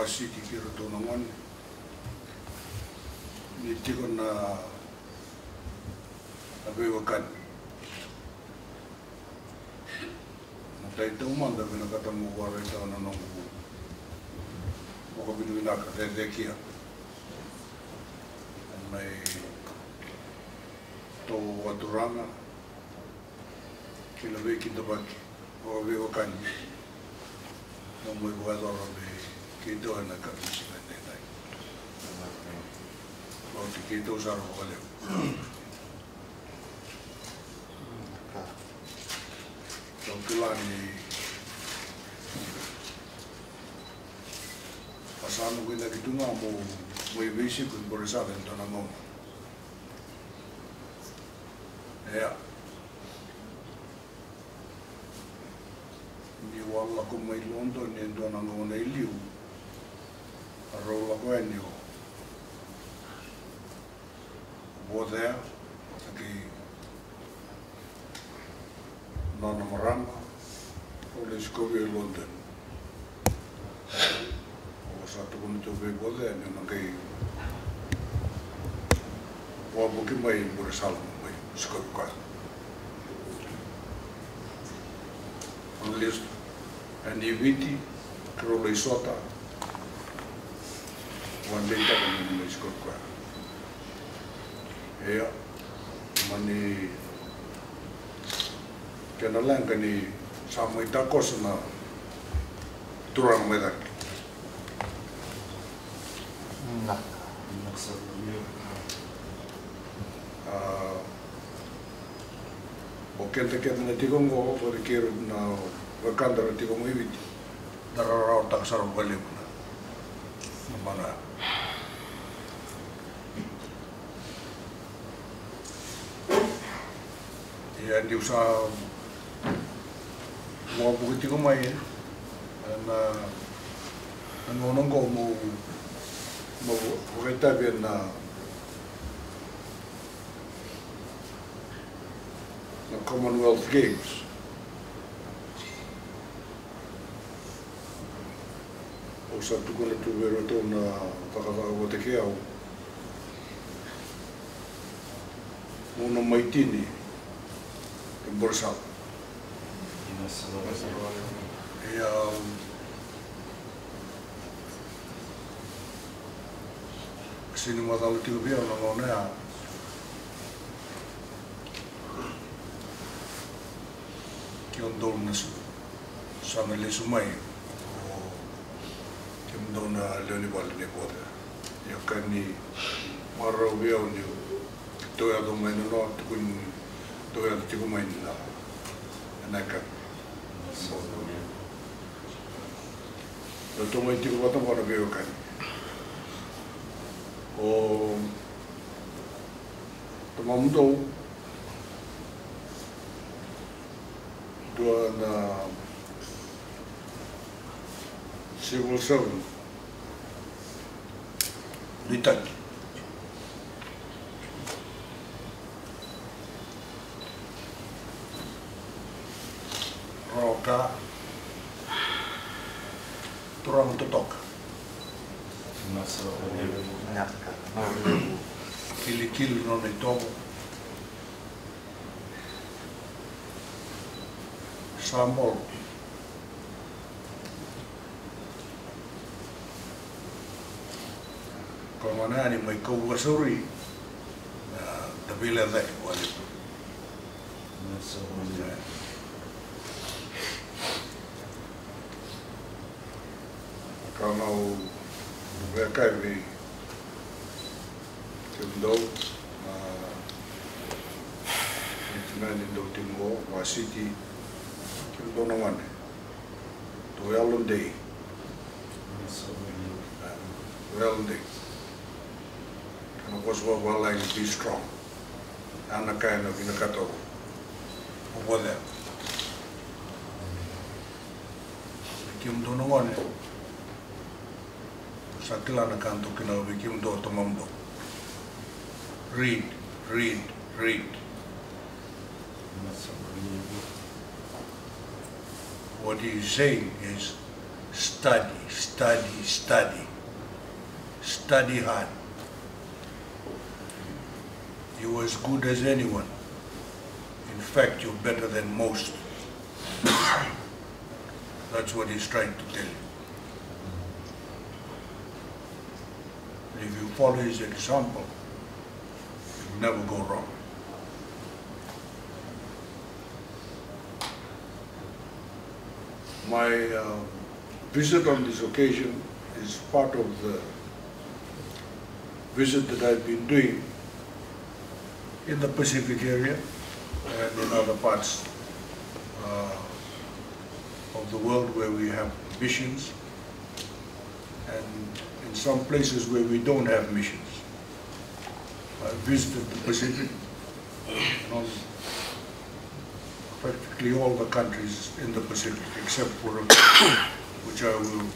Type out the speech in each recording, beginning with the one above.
City ki Ratu nangon ni tiko na abewakan na taita umanda vina katamu warai tau na nongu moko binu inaka te kia mai tō waturanga ki la wei ki tabaki o abewakan no moi wadora me ki toa na kapisi mai tētai o te ki tō saro o leo tō ki lani pasano kuina ki tunga mo i visi kui bore save tōna ngoma ea ni wala ko mai London ni tōna ngona i liu a rola koe ni o war there taki nana marama o le skovi i London o sa tuku ni tō vei war there ni ona kei wabuki mai i Bore Salama mai skovi koe on list and Viti, Krola i Sota, one day taka ni mai skovi koe ea mani kena langa ni samai takosa na turang mai daki. O kenta na tikongo o te kero na wakanda na tikongo i Viti dararao takasaro wale na mana ia ni usa mo buki ko mai na nongo mo reta bien na Commonwealth Games o sa tuku na tuvero to na whakawhaka o te keau muna maitini ke Bore Salama ia sini matau tiko pia na ngonea ki on dona sana le sumai o ki on dona leoni wale ne kore ia kani marau via o ni toia do mai no tukun toia tiko mai na naka no tomai tiko wata mara veo kani o tamamutou tua na civil servant litaki roka turang totoka kili no nei tomo Samol komanani mai kougasuri ta vile dai wale kanau vekaivi kimdo itinani do tingo wa city kimdo no one to Island Day Island Day and was well like be strong and a kind of in a kato over there kimdo no one sakila na kanto kina kimdo tomamdo read what he is saying is study, study, study. Study hard. You're as good as anyone. In fact, you're better than most. That's what he's trying to tell you. And if you follow his example, you'll never go wrong. My visit on this occasion is part of the visit that I've been doing in the Pacific area and in other parts of the world where we have missions, and in some places where we don't have missions. I visited the Pacific, and practically all the countries in the Pacific, except for a few, which I will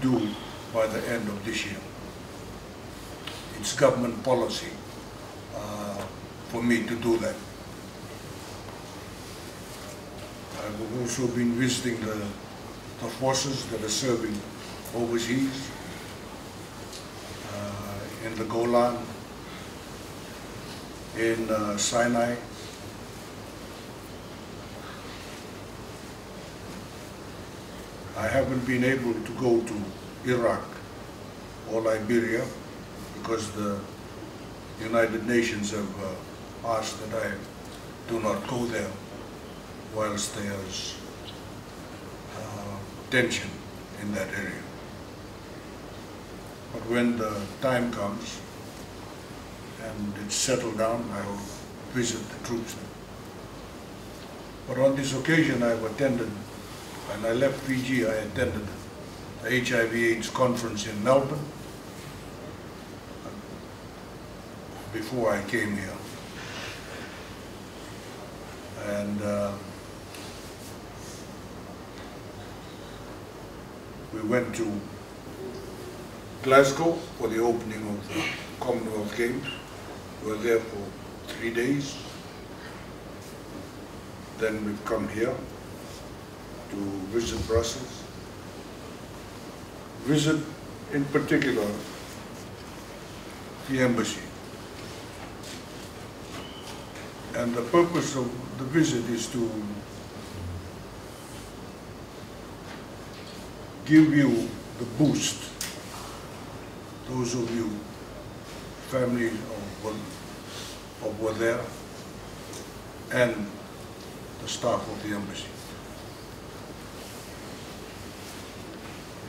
do by the end of this year. It's government policy for me to do that. I've also been visiting the forces that are serving overseas, in the Golan, in Sinai. I haven't been able to go to Iraq or Liberia because the United Nations have asked that I do not go there whilst there's tension in that area. But when the time comes and it's settled down, I will visit the troops there. But on this occasion I've attended, when I left Fiji, I attended the HIV/AIDS conference in Melbourne before I came here. And we went to Glasgow for the opening of the Commonwealth Games. We were there for 3 days. Then we've come here to visit Brussels. Visit, in particular, the embassy. And the purpose of the visit is to give you the boost, those of you, family of were there, and the staff of the embassy.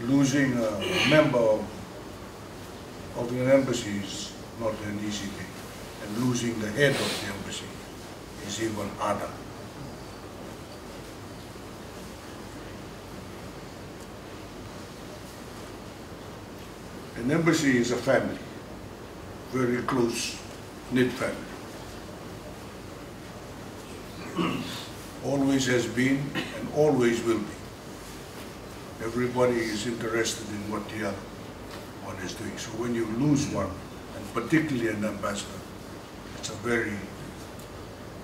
Losing a member of an embassy is not an easy thing, and losing the head of the embassy is even harder. An embassy is a family, very close-knit family. Always has been and always will be. Everybody is interested in what the other one is doing. So when you lose one, and particularly an ambassador, it's a very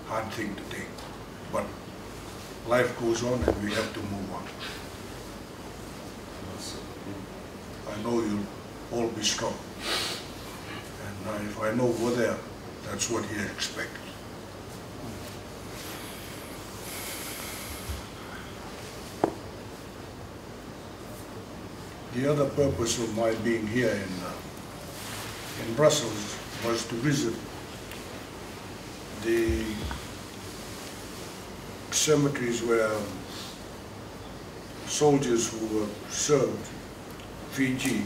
hard thing to take. But life goes on and we have to move on. I know you'll all be strong. And if I know we're there, that's what he expects. The other purpose of my being here in Brussels was to visit the cemeteries where soldiers who were served Fiji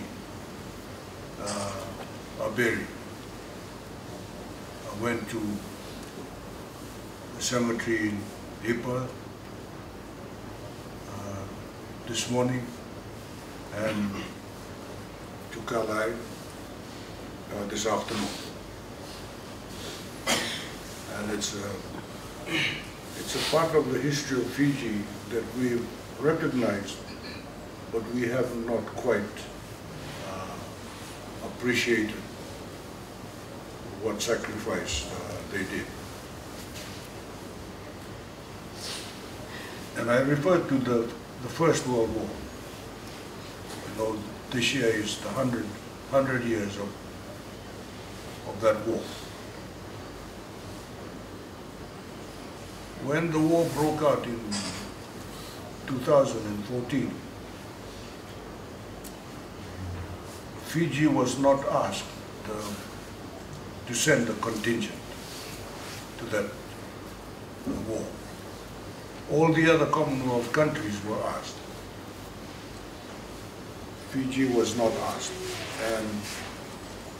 are buried. I went to the cemetery in Epeli this morning, and to Kalai this afternoon. And it's a part of the history of Fiji that we've recognized, but we have not quite appreciated what sacrifice they did. And I refer to the First World War. know, this year is the 100 years of that war. When the war broke out in 2014, Fiji was not asked to send a contingent to that war. All the other Commonwealth countries were asked. Fiji was not asked. And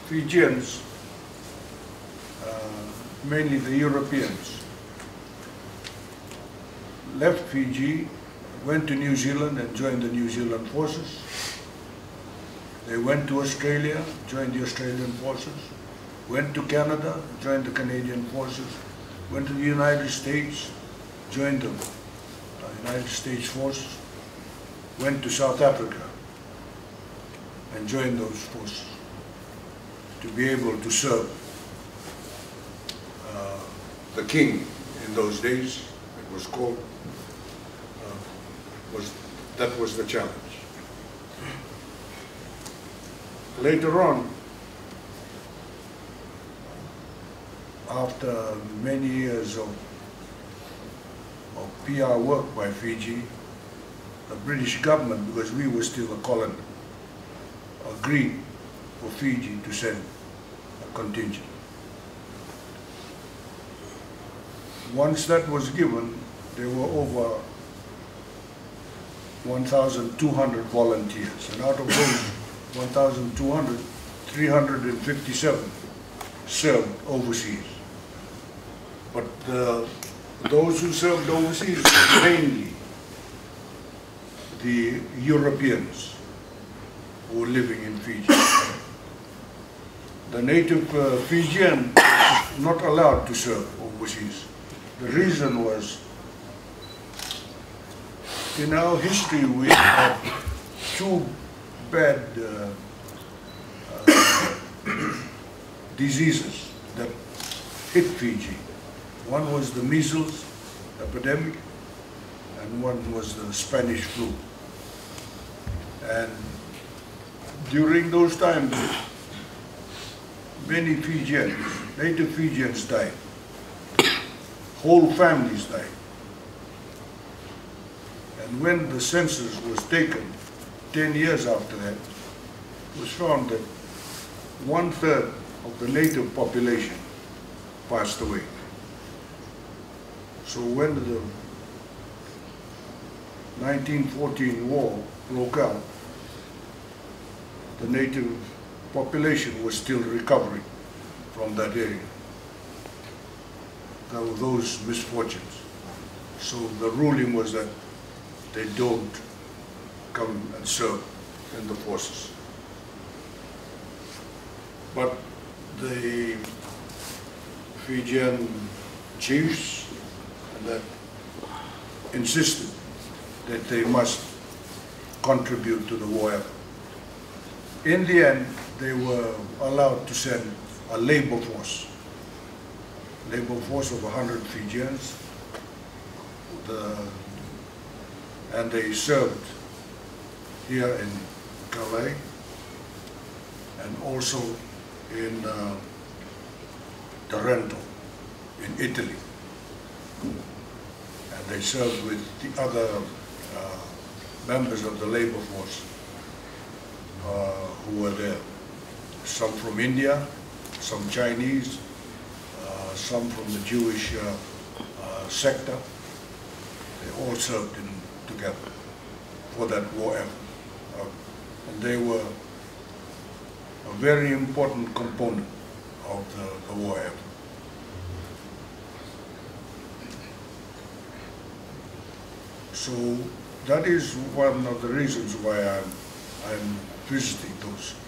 Fijians, mainly the Europeans, left Fiji, went to New Zealand and joined the New Zealand forces. They went to Australia, joined the Australian forces, went to Canada, joined the Canadian forces, went to the United States, joined the United States forces, went to South Africa and joined those forces to be able to serve the king in those days, it was called, that was the challenge. Later on, after many years of PR work by Fiji, the British government, because we were still a colony, agreed for Fiji to send a contingent. Once that was given, there were over 1,200 volunteers, and out of those 1,200, 357 served overseas. But those who served overseas were mainly the Europeans who were living in Fiji. The native Fijian was not allowed to serve overseas. The reason was, in our history we had two bad diseases that hit Fiji. One was the measles epidemic and one was the Spanish flu. And during those times, many Fijians, native Fijians died. Whole families died. And when the census was taken, 10 years after that, it was found that 1/3 of the native population passed away. So when the 1914 war broke out, the native population was still recovering from that area. There were those misfortunes. So the ruling was that they don't come and serve in the forces. But the Fijian chiefs that insisted that they must contribute to the war effort. In the end, they were allowed to send a labor force of 100 Fijians, and they served here in Calais and also in Taranto in Italy. And they served with the other members of the labor force who were there. Some from India, some Chinese, some from the Jewish sector. They all served together for that war effort. And they were a very important component of the war effort. So that is one of the reasons why I'm visiting those